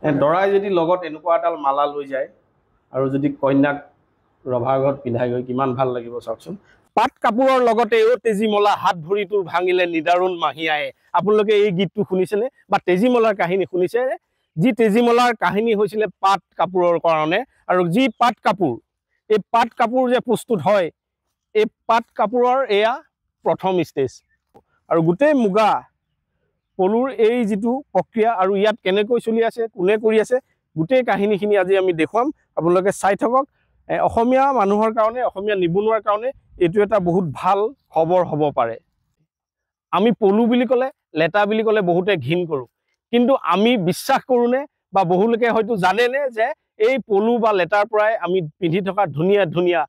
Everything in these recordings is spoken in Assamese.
দৰাই যদি লগত এনেকুৱা এডাল মালা লৈ যায় আৰু যদি কন্যাক ৰভাৰ ঘৰত পিন্ধাই গৈ কিমান ভাল লাগিব চাওকচোন। পাট কাপোৰৰ লগতে তেজীমলা হাত ভৰি তোৰ ভাঙিলে নিদাৰুণ মাহীয়ায়ে। আপোনালোকে এই গীতটো শুনিছেনে বা তেজীমলাৰ কাহিনী শুনিছে? যি তেজীমলাৰ কাহিনী হৈছিলে পাট কাপোৰৰ কাৰণে, আৰু যি পাট কাপোৰ, এই পাট কাপোৰ যে প্ৰস্তুত হয়, এই পাট কাপোৰৰ এয়া প্ৰথম ষ্টেজ। আৰু গোটেই মুগা পলুৰ এই যিটো প্ৰক্ৰিয়া আৰু ইয়াত কেনেকৈ চলি আছে, কোনে কৰি আছে, গোটেই কাহিনীখিনি আজি আমি দেখুৱাম। আপোনালোকে চাই থাকক। অসমীয়া মানুহৰ কাৰণে, অসমীয়া নিবনুৱাৰ কাৰণে এইটো এটা বহুত ভাল খবৰ হ'ব পাৰে। আমি পলু বুলি ক'লে, লেটা বুলি ক'লে বহুতে ঘিণ কৰোঁ, কিন্তু আমি বিশ্বাস কৰোঁনে বা বহুলোকে হয়তো জানেনে যে এই পলু বা লেটাৰ পৰাই আমি পিন্ধি থকা ধুনীয়া ধুনীয়া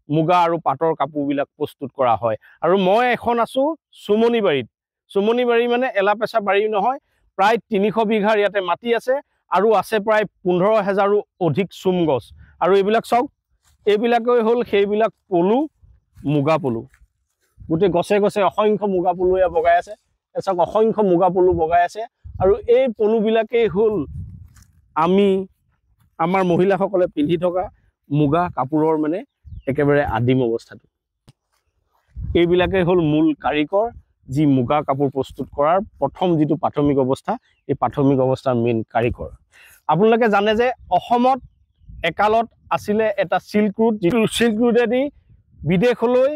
মুগা আৰু পাটৰ কাপোৰবিলাক প্ৰস্তুত কৰা হয়। আৰু মই এখন আছোঁ চুমনিবাৰীত। চুমনিবাৰী মানে এলাপেচা বাৰী নহয়, প্ৰায় 300 বিঘাৰ ইয়াতে মাটি আছে আৰু আছে প্ৰায় 15,000ৰো অধিক চুম গছ। আৰু এইবিলাক চাওক, এইবিলাকেই হ'ল সেইবিলাক পলু, মুগা পলু। গোটেই গছে গছে অসংখ্য মুগা পলু বগাই আছে। চাওক, অসংখ্য মুগা পলু বগাই আছে। আৰু এই পলুবিলাকেই হ'ল আমাৰ মহিলাসকলে পিন্ধি থকা মুগা কাপোৰৰ মানে একেবাৰে আদিম অৱস্থাটো। এইবিলাকেই হ'ল মূল কাৰিকৰ, যি মুগা কাপোৰ প্ৰস্তুত কৰাৰ প্ৰথম যিটো প্ৰাথমিক অৱস্থা, এই প্ৰাথমিক অৱস্থাৰ মেইন কাৰিকৰ। আপোনালোকে জানে যে অসমত একালত আছিলে এটা চিল্ক ৰুট, যিটো চিল্ক ৰুটেদি বিদেশলৈ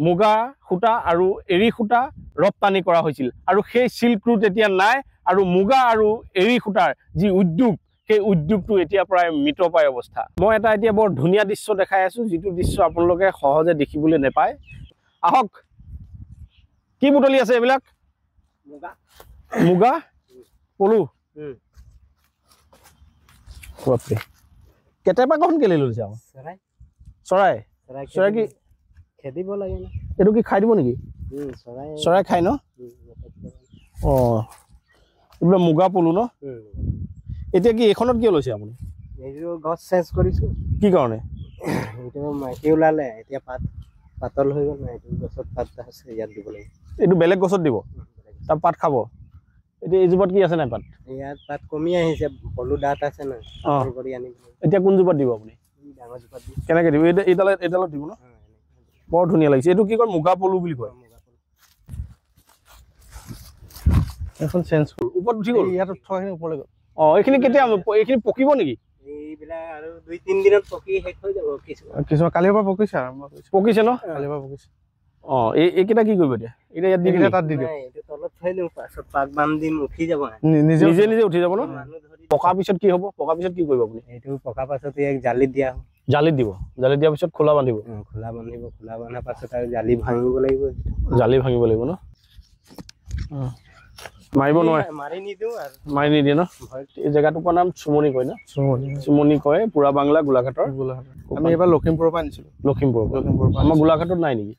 মুগা সূতা আৰু এৰী সূতা ৰপ্তানি কৰা হৈছিল। আৰু সেই চিল্ক ৰুট এতিয়া নাই, আৰু মুগা আৰু এৰী সূতাৰ যি উদ্যোগ, সেই উদ্যোগটো এতিয়া প্ৰায় মৃতপ্ৰায় অৱস্থা। মই এটা এতিয়া বৰ ধুনীয়া দৃশ্য দেখাই আছোঁ, যিটো দৃশ্য আপোনালোকে সহজে দেখিবলৈ নাপায়। আহক, কি বুটলি আছে এইবিলাক? মুগা পলু। কেতিয়াবা কখন কেলে লৈছে? চৰাই চৰাই কি খেদিব লাগে না? এইটো কি খাই দিব নেকি? চৰাই খাই ন? অঁ, এইবিলাক মুগা পলু ন? এতিয়া কি এইখনত কিয় লৈছে আপুনি? এইটো গছ চেঞ্জ কৰিছো। কি কাৰণে? এইটো মাটি ওলালে, এতিয়া পাতল হৈ গ'ল না, এইটো গছত পাত আছে, ইয়াত দিব লাগিব। এইটো বেলেগ গছত দিব, তাৰ পাত খাব। এতিয়া এইজোপাত কি আছে নাই পাত? ইয়াত পাত কমি আহিছে, পলু ডাঠ আছে না, কৰি আনিব। এতিয়া কোন জোপাত দিব আপুনি? ডাঙৰ জোপাত দিব। কেনেকৈ দিব? এইডালত দিব ন? বৰ ধুনীয়া লাগিছে। এইটো কি কয়? মুগা পলু বুলি কয়। এখন চেঞ্জ হ'ল, ওপৰত উঠি গ'ল। ইয়াত থকাখিনি ওপৰলৈ গ'ল। অঁ, এইখিনি কেতিয়া? এইখিনি পকিব নেকি? এইবিলাক আৰু 2-3 দিনত পকি শেষ হৈ যাব। কিছুমান কালিৰ পৰা পকিছে, আৰম্ভ কৰিছে। পকিছে ন? কালিৰ পৰা পকিছে। অঁ, এইকেইটা কি কৰিব এতিয়া? এতিয়া ইয়াত দি দিলে, তাত দি দিওঁ। এইটো তলত থৈ দিওঁ, পাছত পাক বান্ধ দিম, উঠি যাব। নিজে নিজে উঠি যাব ন? পকাৰ পিছত কি হ'ব? পকাৰ পিছত কি কৰিব আপুনি? এইটো পকাৰ পাছত ইয়াক জালিত দিয়া হ'ব। জালিত দিব? জালিত দিয়াৰ পিছত খোলা বান্ধিব? খোলা বান্ধিব। খোলা বন্ধাৰ পাছত আৰু জালি ভাঙিব লাগিব। জালি ভাঙিব লাগিব ন? মাৰিব নোৱাৰে? মাৰি নিদিওঁ আৰু। মাৰি নিদিয়ে ন? এই জেগাটোৰ নাম চুমনি কয় ন? চুমনি কয়, পুৰা বাংলা, গোলাঘাটৰ। আমি এইবাৰ লখিমপুৰৰ পৰা আনিছিলোঁ। লখিমপুৰৰ পৰা? আমাৰ গোলাঘাটত নাই নেকি?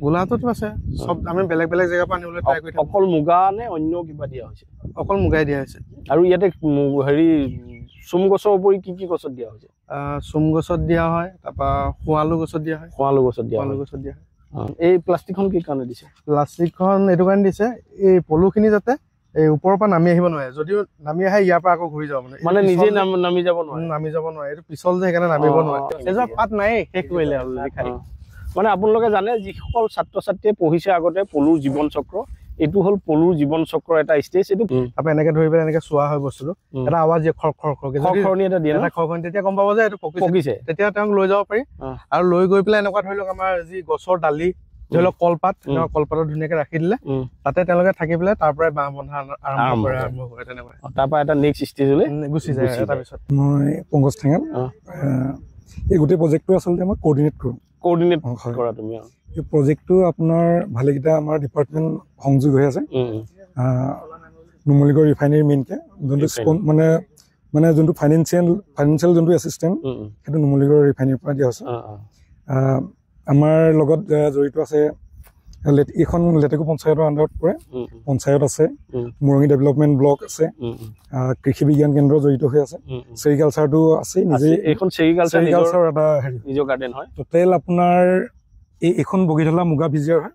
গোলাঘাটতো আছে। চব আমি বেলেগ বেলেগ জেগাৰ পৰা আনিবলৈ ট্ৰাই কৰি থাকোঁ। অকল মুগা নে অন্য কিবা দিয়া হৈছে? অকল মুগাই দিয়া হৈছে। আৰু ইয়াতে হেৰি চুম গছৰ উপৰি কি কি গছত দিয়া হৈছে? চুম গছত দিয়া হয়, তাৰপৰা শুৱালু গছত দিয়া হয়। শুৱালু গছত দিয়া হয়। এই প্লাষ্টিকখন কি কাৰণে দিছে? প্লাষ্টিকখন এইটো কাৰণে দিছে, এই পলুখিনি যাতে এই ওপৰৰ পৰা নামি আহিব নোৱাৰে। যদিও নামি আহে, ইয়াৰ পৰা আকৌ ঘূৰি যাব, মানে নিজে নামি যাব নোৱাৰে। এইটো পিছল যে, সেইকাৰণে নামিব নোৱাৰে। এজোপা পাত নাই, শেষ কৰিলে অলৰেডি। মানে আপোনালোকে জানে, যিসকল ছাত্ৰ ছাত্ৰীয়ে পঢ়িছে আগতে পলুৰ জীৱন চক্ৰ, এইটো হ'ল পলুৰ জীৱন চক্ৰৰ এটা ষ্টেজ। এইটো তাৰপৰা এনেকে ধৰি পেলাই এনেকে চোৱা হয় বস্তুটো, এটা আৱাজ দিয়ে, খৰখৰনি এটা দিয়ে, খৰখৰনি, তেতিয়া গম পাব যে এইটো পকিছে। তেতিয়া তেওঁক লৈ যাব পাৰি। আৰু লৈ গৈ পেলাই এনেকুৱা ধৰি লওক, আমাৰ যি গছৰ ডালি, ধৰি লওক কলপাত, কলপাতত ধুনীয়াকে ৰাখি দিলে, তাতে তেওঁলোকে থাকি পেলাই তাৰ পৰাই বাঁহ বন্ধা আৰম্ভ কৰে। তেনেকুৱা তাৰ পৰা এটা নেক্সট ষ্টেজলৈ গুচি যায়। তাৰপিছত মই পংকজ ঠেঙাল, এই গোটেই প্ৰজেক্টটো আচলতে মই কোঅৰ্ডিনেট কৰোঁ। কোঅৰ্ডিনেট কৰা তুমি? এই প্ৰজেক্টটো আপোনাৰ ভালেকেইটা আমাৰ ডিপাৰ্টমেণ্ট সংযোগ হৈ আছে। নুমলীগড় ৰিফাইনেৰী মেইনকে, যোনটো মানে যোনটো ফাইনেন্সিয়েল যোনটো এছিষ্টেণ্ট, সেইটো নুমলীগড় ৰিফাইনেৰীৰ পৰা দিয়া হৈছে। আমাৰ লগত জড়িত আছে, এইখন লেটেকু পঞ্চায়তৰ আণ্ডাৰত পৰে। পঞ্চায়ত আছে, মুৰঙী ডেভেলপমেণ্ট ব্লক আছে, কৃষি বিজ্ঞান কেন্দ্ৰ জড়িত হৈ আছে, চেৰিকালচাৰটো আছে। এইখন চেৰিকালচাৰ এটা হেৰি নিজৰ গাৰ্ডেন হয়। টোটেল আপোনাৰ এইখন বগীতলা মুগা ভিজিয়াৰ হয়।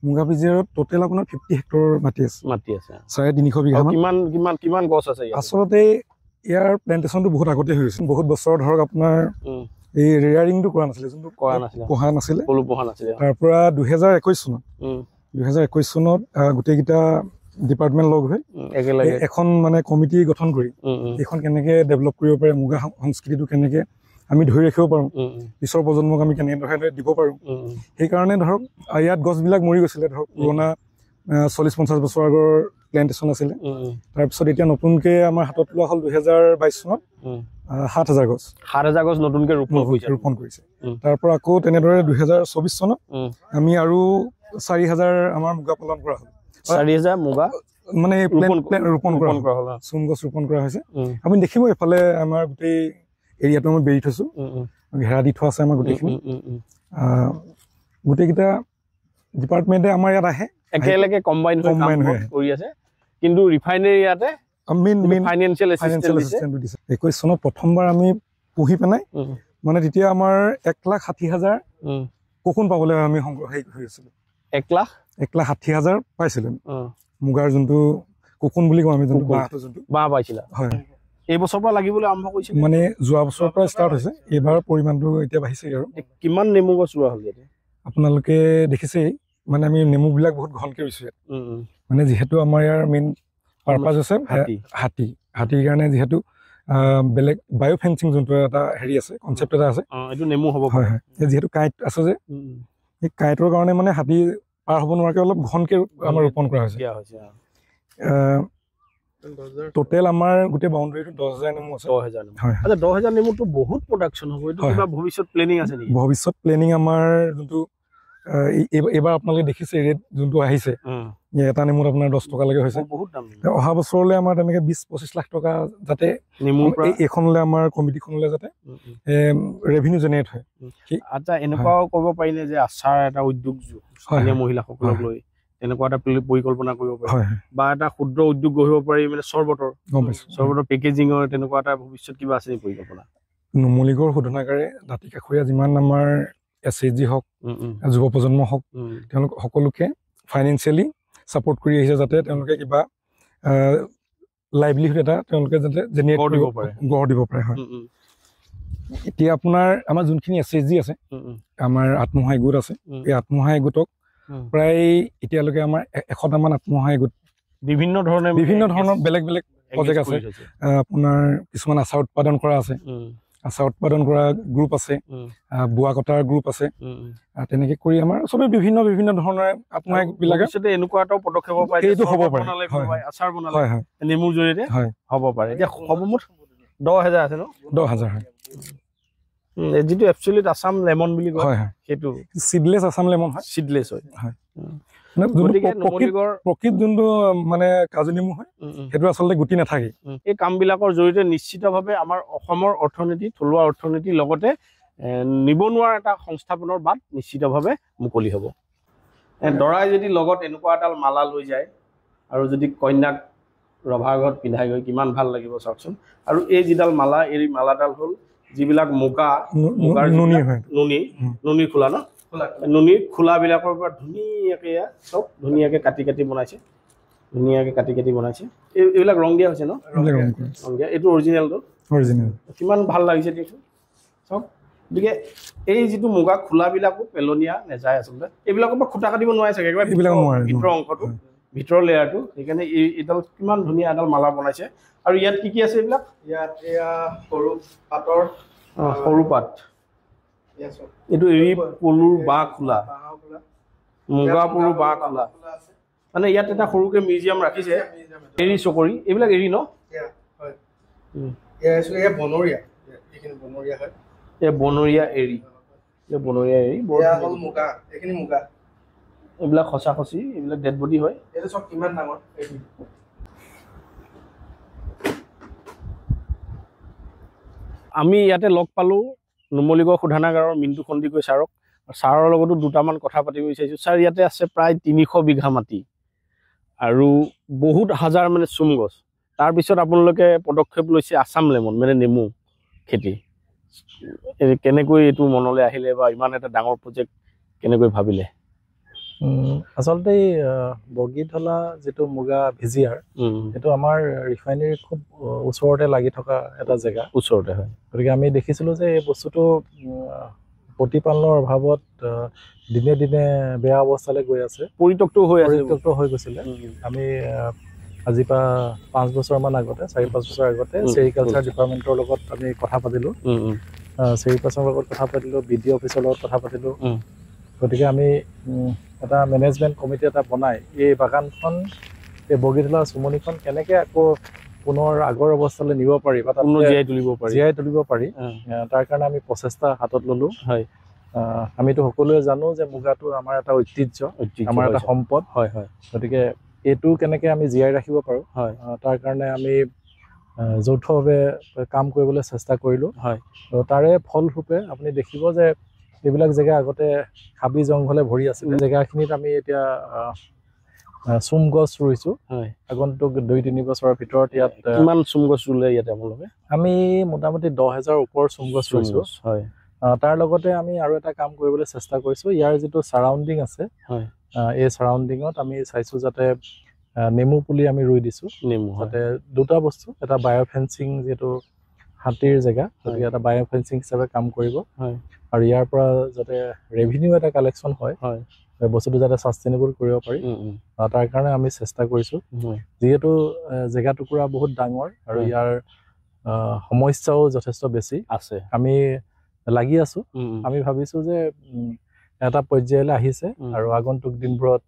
মুগা ভিজিয়াৰত টোটেল আপোনাৰ 50 হেক্টৰ মাটি আছে। 350 বিঘা। কিমান গছ আছে? আচলতে ইয়াৰ প্লেণ্টেশ্যনটো বহুত আগতে হৈ গৈছিল বহুত বছৰ ধৰক আপোনাৰ এই ৰেয়াৰিংটো কৰা নাছিলে যোনটো পোহা নাছিলে তাৰ পৰা 2021 চনত গোটেইকেইটা ডিপাৰ্টমেণ্ট লগ হৈ এখন মানে কমিটি গঠন কৰি এইখন কেনেকৈ ডেভেলপ কৰিব পাৰে মুগা সংস্কৃতিটো কেনেকৈ আমি ধৰি ৰাখিব পাৰোঁ পিছৰ প্ৰজন্মক আমি কেনেদৰে দিব পাৰোঁ সেইকাৰণে ধৰক ইয়াত গছবিলাক মৰি গৈছিলে ধৰক পুৰণা 40-50 বছৰ আগৰ প্লেণ্টেশ্যন আছিলে তাৰপিছত এতিয়া নতুনকৈ আমাৰ হাতত লোৱা হ'ল 2022 চনত 7,000 গছ নতুনকৈ ৰোপণ কৰিছে তাৰ পৰা আকৌ তেনেদৰে 2024 চনত আমি আৰু 4,000 আমাৰ মুগা পালন কৰা হ'ল 4,000 মুগা মানে ৰোপণ কৰা হ'ল চোন গছ ৰোপণ কৰা হৈছে আপুনি দেখিব এইফালে আমাৰ গোটেই এৰিয়াটো আমি বেৰি থৈছোঁ ঘেৰা দি থোৱা আছে আমাৰ গোটেইখিনি গোটেইকেইটা ডিপাৰ্টমেণ্টে আমাৰ ইয়াত আহে একেলগে কম্বাইন কৰি আছে কিন্তু ৰিফাইনেৰী ইয়াতে ফাইনেন্সিয়েল এছিষ্টেন্ট দিছে 21 চনত প্ৰথমবাৰ আমি পুহি পেলাই মানে তেতিয়া আমাৰ 1,60,000 কোকুন পাবলৈ আমি সংগ্ৰহ হৈ আছিলোঁ 1,60,000 পাইছিলোঁ মুগাৰ যোনটো কোকুন বুলি কওঁ আমি যোনটো বাঁহ পাইছিলা হয় এই বছৰৰ পৰা লাগিবলৈ আৰম্ভ কৰিছিল মানে যোৱা বছৰৰ পৰা ষ্টাৰ্ট হৈছে এইবাৰ পৰিমাণটো এতিয়া বাঢ়িছে আৰু কিমান নেমু গছ ৰোৱা হ'ল এতিয়া আপোনালোকে দেখিছেই মানে আমি নেমুবিলাক বহুত ঘনকৈ ৰুইছোঁ ইয়াত মানে যিহেতু আমাৰ ইয়াৰ মেইন পাৰপাছ আছে হাতীৰ কাৰণে যিহেতু বেলেগ বায়ো ফেঞ্চিং যোনটো এটা হেৰি আছে কনচেপ্ট এটা আছে এইটো নেমু হ'ব হয় যিহেতু কাঁইট আছে যে সেই কাঁইটৰ কাৰণে মানে হাতী পাৰ হ'ব নোৱাৰাকৈ অলপ ঘনকৈ আমাৰ ৰোপণ কৰা হৈছে টোটেল আমাৰ গোটেই বাউণ্ডেৰীটো 10,000 নেমু আছে 10,000 নেমুটো বহুত প্ৰডাকশ্যন হ'ব এইটো কিবা ভৱিষ্যত প্লেনিং আছে নেকি ভৱিষ্যত প্লেনিং আমাৰ যোনটো এইবাৰ আপোনালোকে দেখিছে ৰেট যোনটো আহিছে এটা নেমুত আপোনাৰ 10 টকালৈকে হৈছে বহুত দাম অহা বছৰলৈ আমাৰ তেনেকৈ 20-25 লাখ টকা যাতে এইখনলৈ আমাৰ কমিটিখনলৈ যাতে ৰেভিনিউ জেনেৰেট হয় আচ্ছা এনেকুৱাও ক'ব পাৰিলে যে আচাৰ এটা উদ্যোগ স্থানীয় মহিলাসকলক লৈ তেনেকুৱা এটা পৰিকল্পনা কৰিব পাৰি বা এটা ক্ষুদ্ৰ উদ্যোগ গঢ়িব পাৰি মানে চৰবতৰ পেকেজিঙৰ তেনেকুৱা এটা ভৱিষ্যত কিবা আছে নেকি পৰিকল্পনা নুমলীগড় শোধনাগাৰে দাঁতিকাষৰীয়া যিমান আমাৰ SHG হওক যুৱ প্ৰজন্ম হওক তেওঁলোক সকলোকে ফাইনেন্সিয়েলি ছাপোৰ্ট কৰি আহিছে যাতে তেওঁলোকে কিবা লাইভলিহুড এটা তেওঁলোকে যাতে জেনেৰেট কৰিব পাৰে গঢ় দিব পাৰে হয় এতিয়া আপোনাৰ আমাৰ যোনখিনি SHG আছে আমাৰ আত্মসহায়ক গোট আছে এই আত্মসহায়ক গোটক প্ৰায় এতিয়ালৈকে আমাৰ 100টামান আত্মসহায়ক গোট বিভিন্ন ধৰণৰ বেলেগ বেলেগ প্ৰজেক্ট আছে আপোনাৰ কিছুমান আচাৰ উৎপাদন কৰা আছে আচাৰ উৎপাদন কৰা গ্ৰুপ আছে বোৱা কটাৰ গ্ৰুপ আছে তেনেকে কৰি আমাৰ চবে বিভিন্ন ধৰণৰ আত্মসহায়কবিলাকে এনেকুৱা এটা পদক্ষেপ এইটো হ'ব পাৰে আচাৰ বনালে নেমুৰ জৰিয়তে হ'ব পাৰে এতিয়া সৰ্বমুঠ 10,000 আছে ন 10,000 হয় যিটো এপচলিউট আছাম লেমন বুলি কয় সেইটো সিডলেছ আছাম লেমন হয় সিডলেছ হয় প্ৰকৃত যোনটো মানে কাজু নেমু হয় সেইটো আচলতে গুটি নাথাকে এই কামবিলাকৰ জৰিয়তে নিশ্চিতভাৱে আমাৰ অসমৰ অৰ্থনীতি থলুৱা অৰ্থনীতিৰ লগতে নিবনুৱাৰ এটা সংস্থাপনৰ বাট নিশ্চিতভাৱে মুকলি হ'ব দৰাই যদি লগত এনেকুৱা এডাল মালা লৈ যায় আৰু যদি কন্যাক ৰভাৰ ঘৰত পিন্ধাই গৈ কিমান ভাল লাগিব চাওকচোন আৰু এই যিডাল মালা এই মালাডাল হ'ল যিবিলাক মুগাৰ নুনি খোলা ন নুনিৰ খোলাবিলাকৰ পৰা ধুনীয়াকৈ কাটি বনাইছে এইবিলাক ৰং দিয়া হৈছে ন ৰং দিয়া এইটো অৰিজিনেলটো কিমান ভাল লাগিছে দিয়কচোন চাওক গতিকে এই যিটো মুগা খোলাবিলাকো পেলনীয়া নেযায় আচলতে এইবিলাকৰ পৰা খুটা কাটিব নোৱাৰে চাগে একেবাৰে ভিতৰৰ অংশটো ভিতৰৰ লেয়াৰটো সেইকাৰণে এইডাল কিমান ধুনীয়া এডাল মালা বনাইছে আৰু ইয়াত কি আছে এইবিলাক ইয়াত এয়া সৰু পাত এইটো এৰী পলুৰ বাঁহ খোলা মুগা পলুৰ বাঁহ খোলা মানে ইয়াত এটা সৰুকৈ মিউজিয়াম ৰাখিছে এৰী চকৰি এইবিলাক এৰী ন বনৰীয়া এৰী এইবিলাক সঁচা সঁচি এইবিলাক ডেড বডি হয় কিমান ডাঙৰ আমি ইয়াতে লগ পালোঁ নুমলীগড় শোধনাগাৰৰ মিণ্টু সন্দিকৈ ছাৰৰ লগতো দুটামান কথা পাতিব বিচাৰিছোঁ ছাৰ ইয়াতে আছে প্ৰায় 300 বিঘা মাটি আৰু বহুত হাজাৰ মানে চুম গছ তাৰপিছত আপোনালোকে পদক্ষেপ লৈছে আছাম লেমন মানে নেমু খেতি কেনেকৈ এইটো মনলৈ আহিলে বা ইমান এটা ডাঙৰ প্ৰজেক্ট কেনেকৈ ভাবিলে আচলতে বগীধলা যিটো মুগা ভিজিয়াৰ সেইটো আমাৰ ৰিফাইনেৰী খুব ওচৰতে লাগি থকা এটা জেগা ওচৰতে হয় গতিকে আমি দেখিছিলোঁ যে এই বস্তুটো প্ৰতিপালনৰ অভাৱত দিনে দিনে বেয়া অৱস্থালৈ গৈ আছে পৰিত্যক্ত হৈ গৈছিলে আমি আজিৰ পৰা 5 বছৰমান আগতে 4-5 বছৰ আগতে চেৰিকালচাৰ ডিপাৰ্টমেণ্টৰ লগত আমি কথা পাতিলোঁ চেৰিকালচাৰৰ লগত কথা পাতিলোঁ BD অফিচৰ লগত কথা পাতিলোঁ গতিকে আমি এটা মেনেজমেণ্ট কমিটি এটা বনাই এই বাগানখন এই বগীধলা চুমনিখন কেনেকৈ আকৌ পুনৰ আগৰ অৱস্থালৈ নিব পাৰি বা জীয়াই তুলিব পাৰি তাৰ কাৰণে আমি প্ৰচেষ্টা হাতত ল'লোঁ হয় আমিতো সকলোৱে জানো যে মুগাটো আমাৰ এটা ঐতিহ্য আমাৰ এটা সম্পদ হয় হয় গতিকে এইটো কেনেকৈ আমি জীয়াই ৰাখিব পাৰোঁ হয় তাৰ কাৰণে আমি যৌথভাৱে কাম কৰিবলৈ চেষ্টা কৰিলোঁ হয় আৰু তাৰে ফলস্বৰূপে আপুনি দেখিব যে এইবিলাক জেগা আগতে হাবি জংঘলে ভৰি আছিল জেগাখিনিত আমি এতিয়া চুম গছ ৰুইছোঁ হয় আগন্তুক 2-3 বছৰৰ ভিতৰত ইয়াত কিমান চুম গছ ৰুলে ইয়াতে আপোনালোকে আমি মোটামুটি 10,000 ওপৰ চুম গছ ৰুইছোঁ হয় তাৰ লগতে আমি আৰু এটা কাম কৰিবলৈ চেষ্টা কৰিছোঁ ইয়াৰ যিটো চাৰাউণ্ডিং আছে হয় এই চাৰাউণ্ডিঙত আমি চাইছোঁ যাতে নেমু পুলি আমি ৰুই দিছোঁ নেমু যাতে দুটা বস্তু এটা বায়'ফেঞ্চিং যিটো হাতীৰ জেগা গতিকে এটা বায়'ফেঞ্চিং হিচাপে কাম কৰিব হয় আৰু ইয়াৰ পৰা যাতে ৰেভিনিউ এটা কালেকশ্যন হয় হয় বস্তুটো যাতে ছাষ্টেইনেবল কৰিব পাৰি তাৰ কাৰণে আমি চেষ্টা কৰিছোঁ যিহেতু জেগা টুকুৰা বহুত ডাঙৰ আৰু ইয়াৰ সমস্যাও যথেষ্ট বেছি আছে আমি লাগি আছোঁ আমি ভাবিছোঁ যে এটা পৰ্যায়লৈ আহিছে আৰু আগন্তুক দিনবোৰত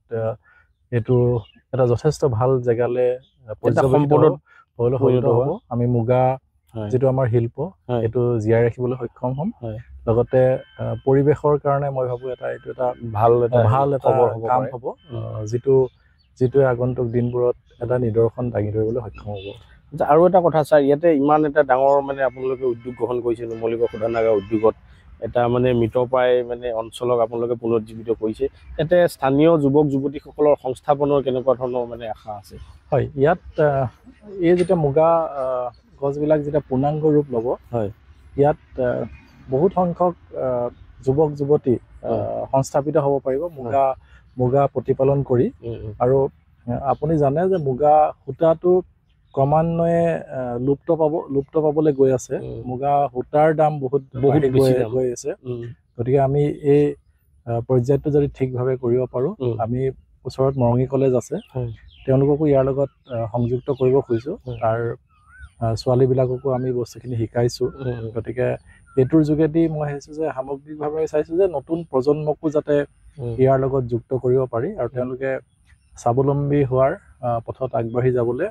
এইটো এটা যথেষ্ট ভাল জেগালৈ সম্পদত হ'ব আমি মুগা যিটো আমাৰ শিল্প এইটো জীয়াই ৰাখিবলৈ সক্ষম হ'ম লগতে পৰিৱেশৰ কাৰণে মই ভাবোঁ এইটো এটা ভাল এটা কাম হ'ব যিটোৱে আগন্তুক দিনবোৰত এটা নিদৰ্শন দাঙি ধৰিবলৈ সক্ষম হ'ব আৰু এটা কথা ছাৰ ইয়াতে ইমান এটা ডাঙৰ মানে আপোনালোকে উদ্যোগ গ্ৰহণ কৰিছে নুমলীগড় শোধনাগাৰ উদ্যোগত এটা মানে মৃতপ্ৰায় মানে অঞ্চলক আপোনালোকে পুনৰুজ্জীৱিত কৰিছে ইয়াতে স্থানীয় যুৱক যুৱতীসকলৰ সংস্থাপনৰ কেনেকুৱা ধৰণৰ মানে আশা আছে হয় ইয়াত এই যেতিয়া মুগা গছবিলাক যেতিয়া পূৰ্ণাংগ ৰূপ ল'ব হয় ইয়াত বহুত সংখ্যক যুৱক যুৱতী সংস্থাপিত হ'ব পাৰিব মুগা প্ৰতিপালন কৰি আৰু আপুনি জানে যে মুগা সূতাটো ক্ৰমান্বয়ে লুপ্ত পাবলৈ গৈ আছে মুগা সূতাৰ দাম বহুত গৈ আছে গতিকে আমি এই পৰ্যায়টো যদি ঠিকভাৱে কৰিব পাৰোঁ আমি ওচৰত মৰঙী কলেজ আছে তেওঁলোককো ইয়াৰ লগত সংযুক্ত কৰিব খুজিছোঁ তাৰ ছোৱালীবিলাককো আমি বস্তুখিনি শিকাইছোঁ গতিকে এইটোৰ যোগেদি মই ভাবিছোঁ যে সামগ্ৰিকভাৱে চাইছোঁ যে নতুন প্ৰজন্মকো যাতে ইয়াৰ লগত যুক্ত কৰিব পাৰি আৰু তেওঁলোকে স্বাৱলম্বী হোৱাৰ পথত আগবাঢ়ি যাবলৈ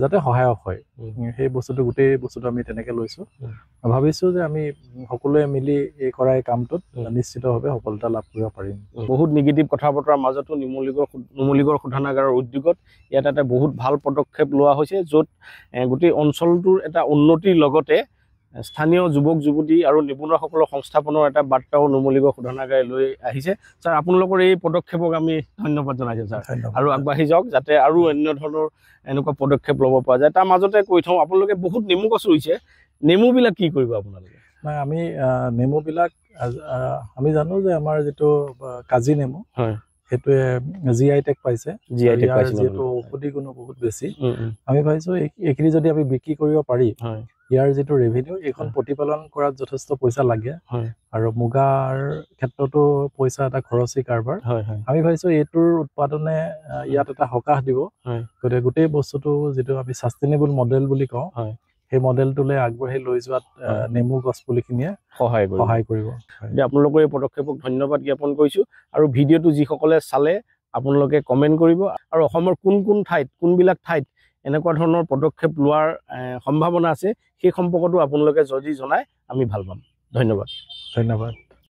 যাতে সহায়ক হয় সেই গোটেই বস্তুটো আমি তেনেকৈ লৈছোঁ ভাবিছোঁ যে আমি সকলোৱে মিলি এই কৰা এই কামটোত নিশ্চিতভাৱে সফলতা লাভ কৰিব পাৰিম বহুত নিগেটিভ কথা বতৰাৰ মাজতো নুমলীগড় শোধনাগাৰৰ উদ্যোগত ইয়াত এটা বহুত ভাল পদক্ষেপ লোৱা হৈছে য'ত গোটেই অঞ্চলটোৰ এটা উন্নতিৰ লগতে স্থানীয় যুৱক যুৱতী আৰু নিবনুৱাসকলৰ সংস্থাপনৰ এটা বাৰ্তাও নুমলীগড় শোধনাগাৰে লৈ আহিছে ছাৰ আপোনালোকৰ এই পদক্ষেপক আমি ধন্যবাদ জনাইছোঁ ছাৰ আৰু আগবাঢ়ি যাওক যাতে আৰু অন্য ধৰণৰ এনেকুৱা পদক্ষেপ ল'ব পৰা যায় তাৰ মাজতে কৈ থওঁ আপোনালোকে বহুত নেমু গছ ৰুইছে নেমুবিলাক কি কৰিব আপোনালোকে নাই আমি নেমুবিলাক আমি জানো যে আমাৰ যিটো কাজি নেমু হয় সেইটোৱে GI টেগ পাইছে যিহেতু ঔষধি গুণো বহুত বেছি আমি ভাবিছোঁ এইখিনি যদি আমি বিক্ৰী কৰিব পাৰি ইয়াৰ যিটো ৰেভিনিউ এইখন প্ৰতিপালন কৰাত যথেষ্ট পইচা লাগে আৰু মুগাৰ ক্ষেত্ৰতো পইচা এটা খৰচী কাৰবাৰ আমি ভাবিছোঁ এইটোৰ উৎপাদনে ইয়াত এটা সকাহ দিব গতিকে গোটেই বস্তুটো যিটো আমি ছাষ্টেইনেবল মডেল বুলি কওঁ সেই মডেলটোলৈ আগবাঢ়ি লৈ যোৱাত নেমু গছপুলিখিনিয়ে সহায় কৰিব আপোনালোকৰ এই পদক্ষেপক ধন্যবাদ জ্ঞাপন কৰিছোঁ আৰু ভিডিঅ'টো যিসকলে চালে আপোনালোকে কমেণ্ট কৰিব আৰু অসমৰ কোনবিলাক ঠাইত এনেকুৱা ধৰণৰ পদক্ষেপ লোৱাৰ সম্ভাৱনা আছে সেই সম্পৰ্কতো আপোনালোকে যদি জনায় আমি ভাল পাম ধন্যবাদ